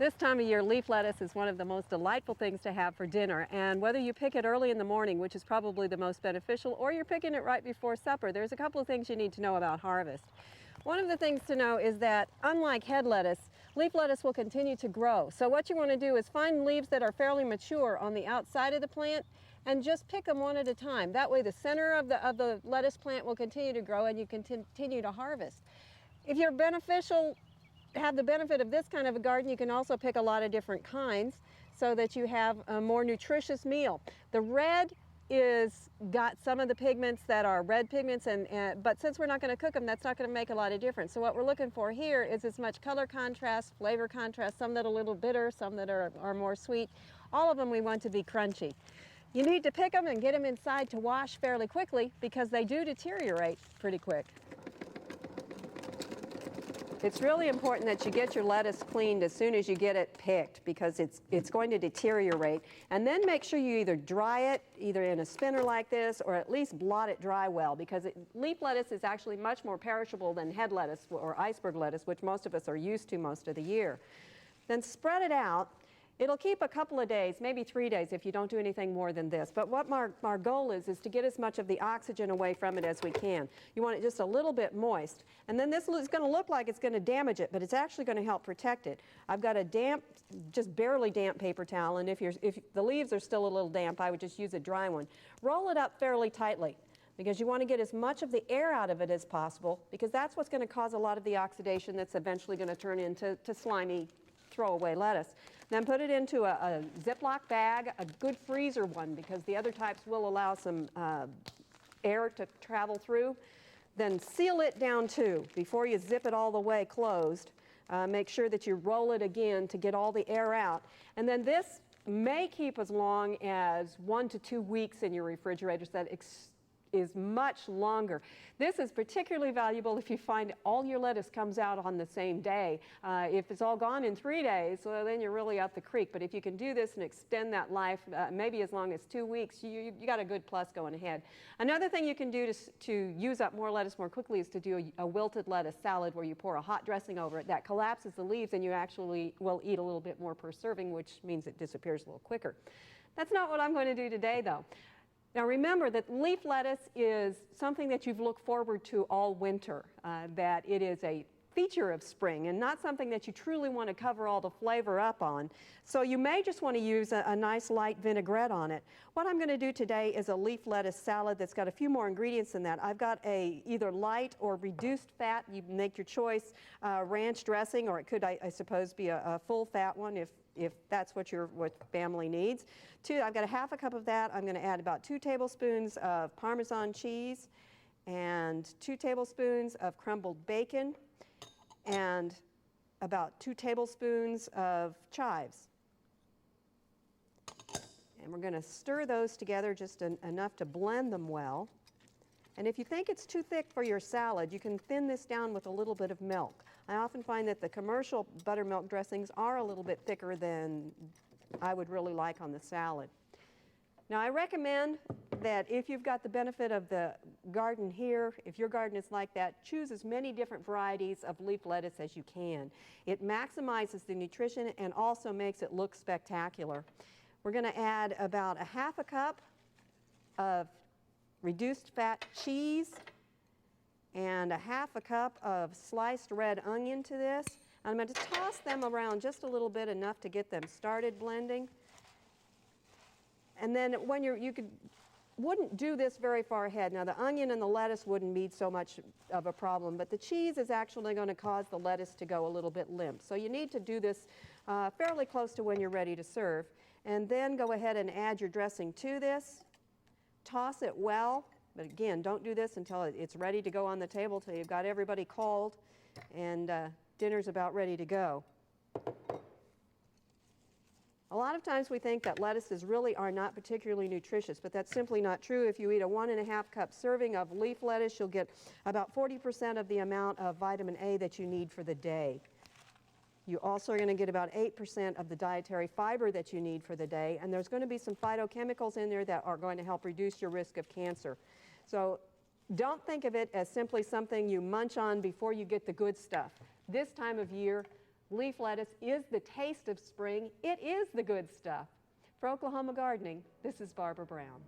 This time of year, leaf lettuce is one of the most delightful things to have for dinner. And whether you pick it early in the morning, which is probably the most beneficial, or you're picking it right before supper, there's a couple of things you need to know about harvest. One of the things to know is that, unlike head lettuce, leaf lettuce will continue to grow. So what you want to do is find leaves that are fairly mature on the outside of the plant and just pick them one at a time. That way the center of the lettuce plant will continue to grow and you can continue to harvest. If you're have the benefit of this kind of a garden, you can also pick a lot of different kinds so that you have a more nutritious meal. The red is got some of the pigments that are red pigments, but since we're not going to cook them, that's not going to make a lot of difference. So what we're looking for here is as much color contrast, flavor contrast, some that are a little bitter, some that are more sweet. All of them we want to be crunchy. You need to pick them and get them inside to wash fairly quickly because they do deteriorate pretty quick. It's really important that you get your lettuce cleaned as soon as you get it picked because it's going to deteriorate. And then make sure you either dry it, either in a spinner like this, or at least blot it dry well because leaf lettuce is actually much more perishable than head lettuce or iceberg lettuce, which most of us are used to most of the year. Then spread it out. It'll keep a couple of days, maybe 3 days if you don't do anything more than this. But what our goal is to get as much of the oxygen away from it as we can. You want it just a little bit moist. And then this is going to look like it's going to damage it, but it's actually going to help protect it. I've got a damp, just barely damp paper towel, and if the leaves are still a little damp, I would just use a dry one. Roll it up fairly tightly because you want to get as much of the air out of it as possible because that's what's going to cause a lot of the oxidation that's eventually going to turn into slimy throwaway lettuce. Then put it into a Ziploc bag, a good freezer one because the other types will allow some air to travel through. Then seal it down too. Before you zip it all the way closed, make sure that you roll it again to get all the air out. And then this may keep as long as 1 to 2 weeks in your refrigerator, so that is much longer. This is particularly valuable if you find all your lettuce comes out on the same day. If it's all gone in 3 days, well, then you're really out the creek. But if you can do this and extend that life maybe as long as 2 weeks, you got a good plus going ahead. Another thing you can do to use up more lettuce more quickly is to do a wilted lettuce salad where you pour a hot dressing over it. That collapses the leaves and you actually will eat a little bit more per serving, which means it disappears a little quicker. That's not what I'm going to do today, though. Now remember that leaf lettuce is something that you've looked forward to all winter, that it is a feature of spring and not something that you truly want to cover all the flavor up on. So you may just want to use a nice light vinaigrette on it. What I'm going to do today is a leaf lettuce salad that's got a few more ingredients than that. I've got a either light or reduced fat, you make your choice, ranch dressing, or it could, I suppose, be a full fat one if that's what your family needs. I've got a half a cup of that. I'm going to add about 2 tablespoons of Parmesan cheese and 2 tablespoons of crumbled bacon and about 2 tablespoons of chives. And we're going to stir those together just enough to blend them well. And if you think it's too thick for your salad, you can thin this down with a little bit of milk. I often find that the commercial buttermilk dressings are a little bit thicker than I would really like on the salad. Now I recommend that if you've got the benefit of the garden here, if your garden is like that, choose as many different varieties of leaf lettuce as you can. It maximizes the nutrition and also makes it look spectacular. We're going to add about a half a cup of reduced fat cheese and a half a cup of sliced red onion to this. I'm going to toss them around just a little bit, enough to get them started blending. And then when wouldn't do this very far ahead. Now the onion and the lettuce wouldn't be so much of a problem, but the cheese is actually going to cause the lettuce to go a little bit limp. So you need to do this fairly close to when you're ready to serve. And then go ahead and add your dressing to this. Toss it well, but again, don't do this until it's ready to go on the table, till you've got everybody called and dinner's about ready to go. A lot of times we think that lettuces really are not particularly nutritious, but that's simply not true. If you eat a 1.5 cup serving of leaf lettuce, you'll get about 40% of the amount of vitamin A that you need for the day. You also are going to get about 8% of the dietary fiber that you need for the day, and there's going to be some phytochemicals in there that are going to help reduce your risk of cancer. So don't think of it as simply something you munch on before you get the good stuff. This time of year, Leaf lettuce is the taste of spring. It is the good stuff. For Oklahoma Gardening, this is Barbara Brown.